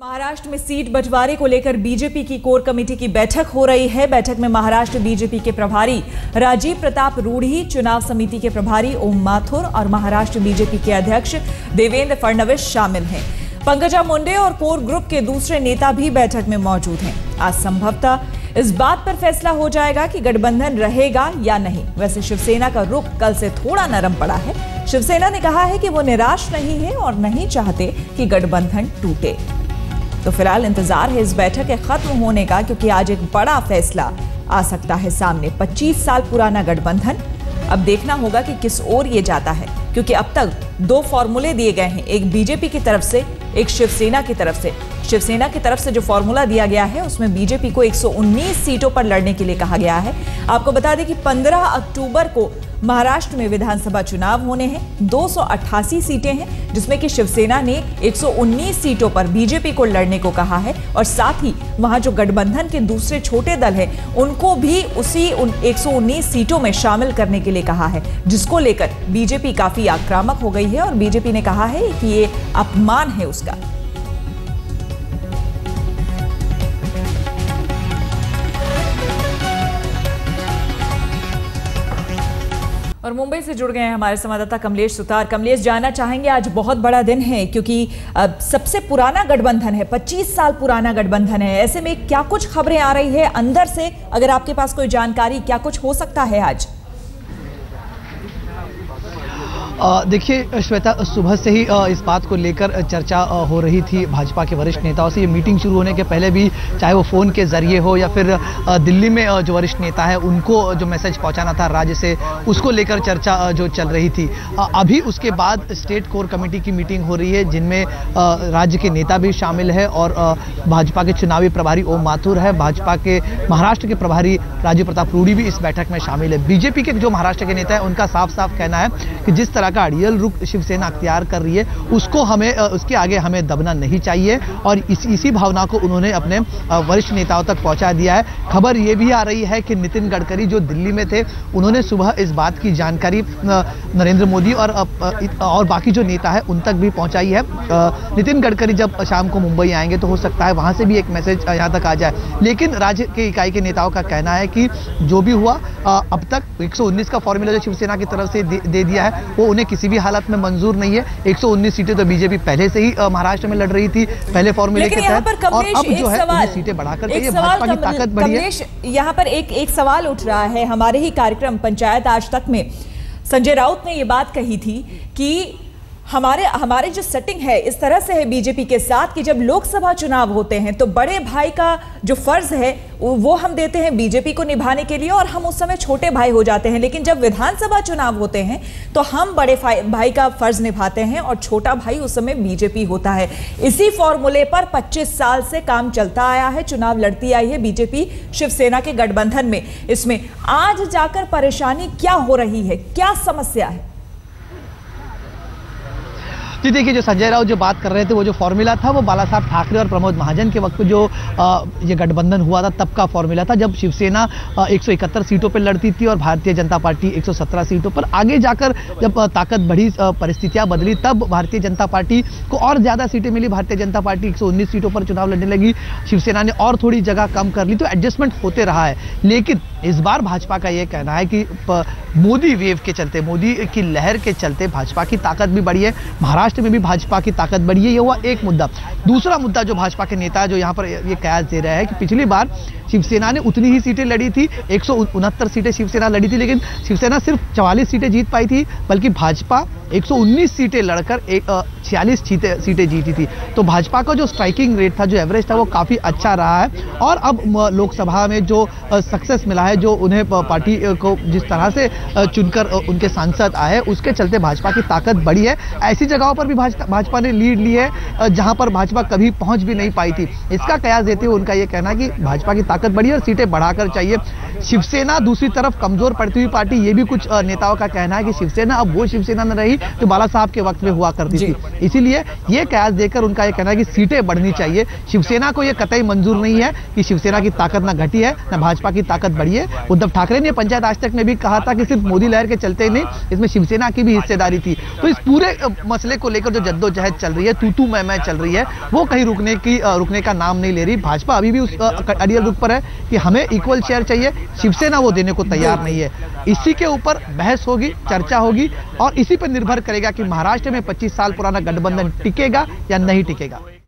महाराष्ट्र में सीट बंटवारे को लेकर बीजेपी की कोर कमेटी की बैठक हो रही है। बैठक में महाराष्ट्र बीजेपी के प्रभारी राजीव प्रताप रूढ़ी, चुनाव समिति के प्रभारी ओम माथुर और महाराष्ट्र बीजेपी के अध्यक्ष देवेंद्र फडणवीस शामिल हैं। पंकजा मुंडे और कोर ग्रुप के दूसरे नेता भी बैठक में मौजूद हैं। आज संभवतः इस बात पर फैसला हो जाएगा कि गठबंधन रहेगा या नहीं। वैसे शिवसेना का रुख कल से थोड़ा नरम पड़ा है। शिवसेना ने कहा है कि वो निराश नहीं है और नहीं चाहते कि गठबंधन टूटे। तो फिलहाल इंतजार है इस बैठक के खत्म होने का, क्योंकि आज एक बड़ा फैसला आ सकता है सामने। 25 साल पुराना गठबंधन, अब देखना होगा कि किस ओर ये जाता है, क्योंकि अब तक दो फॉर्मूले दिए गए हैं, एक बीजेपी की तरफ से, एक शिवसेना की तरफ से। शिवसेना की तरफ से जो फॉर्मूला दिया गया है उसमें बीजेपी को 119 सीटों पर लड़ने के लिए कहा गया है। आपको बता दें कि 15 अक्टूबर को महाराष्ट्र में विधानसभा चुनाव होने हैं। 288 सीटें हैं, जिसमें कि शिवसेना ने 119 सीटों पर बीजेपी को लड़ने को कहा है और साथ ही वहां जो गठबंधन के दूसरे छोटे दल हैं उनको भी उसी 119 सीटों में शामिल करने के लिए कहा है, जिसको लेकर बीजेपी काफी आक्रामक हो गई है और बीजेपी ने कहा है कि ये अपमान है उसका। और मुंबई से जुड़ गए हैं हमारे संवाददाता कमलेश सुतार। कमलेश, जानना चाहेंगे, आज बहुत बड़ा दिन है क्योंकि सबसे पुराना गठबंधन है, 25 साल पुराना गठबंधन है। ऐसे में क्या कुछ खबरें आ रही है अंदर से, अगर आपके पास कोई जानकारी, क्या कुछ हो सकता है आज? देखिए श्वेता, सुबह से ही इस बात को लेकर चर्चा हो रही थी भाजपा के वरिष्ठ नेताओं से। ये मीटिंग शुरू होने के पहले भी, चाहे वो फ़ोन के जरिए हो या फिर दिल्ली में जो वरिष्ठ नेता है उनको जो मैसेज पहुंचाना था राज्य से, उसको लेकर चर्चा जो चल रही थी। अभी उसके बाद स्टेट कोर कमेटी की मीटिंग हो रही है, जिनमें राज्य के नेता भी शामिल है और भाजपा के चुनावी प्रभारी ओम माथुर है, भाजपा के महाराष्ट्र के प्रभारी राजीव प्रताप रूढ़ी भी इस बैठक में शामिल है। बीजेपी के जो महाराष्ट्र के नेता है उनका साफ साफ कहना है कि जिस तरह का अड़ियल रुख शिवसेना अख्तियार कर रही है उसको हमें, उसके आगे हमें दबना नहीं चाहिए और इसी भावना को उन्होंने अपने वरिष्ठ नेताओं तक पहुंचा दिया है। खबर ये भी आ रही है कि नितिन गडकरी जो दिल्ली में थे, उन्होंने सुबह इस बात की जानकारी नरेंद्र मोदी और बाकी जो नेता है उन तक भी पहुंचाई है। नितिन गडकरी जब शाम को मुंबई आएंगे तो हो सकता है वहां से भी एक मैसेज यहां तक आ जाए, लेकिन राज्य के इकाई के नेताओं का कहना है कि जो भी हुआ अब तक 119 का फॉर्मूला जो शिवसेना की तरफ से दे दिया है वो उन्हें किसी भी हालत में मंजूर नहीं है। 119 सीटें तो बीजेपी पहले से ही महाराष्ट्र में लड़ रही थी पहले फॉर्मूले के तहत, और अब जो है सीटें बढ़ाकर चाहिए, भाजपा की ताकत बढ़ी है। यहाँ पर एक सवाल उठ रहा है। हमारे ही कार्यक्रम पंचायत आज तक में संजय राउत ने ये बात कही थी कि हमारे जो सेटिंग है इस तरह से है बीजेपी के साथ कि जब लोकसभा चुनाव होते हैं तो बड़े भाई का जो फर्ज है वो हम देते हैं बीजेपी को निभाने के लिए और हम उस समय छोटे भाई हो जाते हैं, लेकिन जब विधानसभा चुनाव होते हैं तो हम बड़े भाई का फर्ज निभाते हैं और छोटा भाई उस समय बीजेपी होता है। इसी फॉर्मूले पर 25 साल से काम चलता आया है, चुनाव लड़ती आई है बीजेपी शिवसेना के गठबंधन में। इसमें आज जाकर परेशानी क्या हो रही है, क्या समस्या है? जी देखिए, जो संजय राउत जो बात कर रहे थे वो जो फॉर्मूला था वो बाला साहब ठाकरे और प्रमोद महाजन के वक्त जो ये गठबंधन हुआ था तब का फॉर्मूला था, जब शिवसेना 171 सीटों पर लड़ती थी और भारतीय जनता पार्टी 117 सीटों पर। आगे जाकर जब ताकत बढ़ी, परिस्थितियां बदली, तब भारतीय जनता पार्टी को और ज़्यादा सीटें मिली। भारतीय जनता पार्टी 119 सीटों पर चुनाव लड़ने लगी, शिवसेना ने और थोड़ी जगह कम कर ली, तो एडजस्टमेंट होते रहा है। लेकिन इस बार भाजपा का ये कहना है कि मोदी वेव के चलते, मोदी की लहर के चलते भाजपा की ताकत भी बढ़ी है, महाराष्ट्र में भी भाजपा की ताकत बढ़ी है। ये हुआ एक मुद्दा। दूसरा मुद्दा जो भाजपा के नेता जो यहाँ पर ये कयास दे रहे हैं कि पिछली बार शिवसेना ने उतनी ही सीटें लड़ी थी, 169 सीटें शिवसेना लड़ी थी, लेकिन शिवसेना सिर्फ 44 सीटें जीत पाई थी, बल्कि भाजपा 119 सीटें लड़कर 46 सीटें जीती थी। तो भाजपा का जो स्ट्राइकिंग रेट था, जो एवरेज था, वो काफ़ी अच्छा रहा है। और अब लोकसभा में जो सक्सेस मिला है, जो उन्हें पार्टी को जिस तरह से चुनकर उनके सांसद आए, उसके चलते भाजपा की ताकत बढ़ी है। ऐसी जगहों पर भी भाजपा ने लीड ली है जहां पर भाजपा कभी पहुंच भी नहीं पाई थी। इसका कयास देते हुए उनका यह कहना है कि भाजपा की ताकत बढ़ी है और सीटें बढ़ाकर चाहिए। शिवसेना दूसरी तरफ कमजोर पड़ती हुई पार्टी, ये भी कुछ नेताओं का कहना है कि शिवसेना अब वो शिवसेना न रही जो बाला साहब के वक्त में हुआ करती थी। इसीलिए ये कयास देकर उनका ये कहना है कि सीटें बढ़नी चाहिए। शिवसेना को ये कतई मंजूर नहीं है कि शिवसेना की ताकत ना घटी है ना भाजपा की ताकत बढ़ी है। चाहिए। उद्धव ठाकरे ने पंचायत आज तक में भी कहा था कि सिर्फ मोदी लहर के चलते ही नहीं, इसमें शिवसेना की भी हिस्सेदारी थी। तो इस पूरे मसले को लेकर जो जद्दोजहद चल रही है, तू मैं चल रही है, वो कहीं रुकने का नाम नहीं ले रही। भाजपा अभी भी उस अड़ियल रुख पर है कि हमें इक्वल शेयर चाहिए, शिवसेना वो देने को तैयार नहीं है। इसी के ऊपर बहस होगी, चर्चा होगी और इसी पर निर्भर करेगा कि महाराष्ट्र में 25 साल पुराना गठबंधन टिकेगा या नहीं टिकेगा।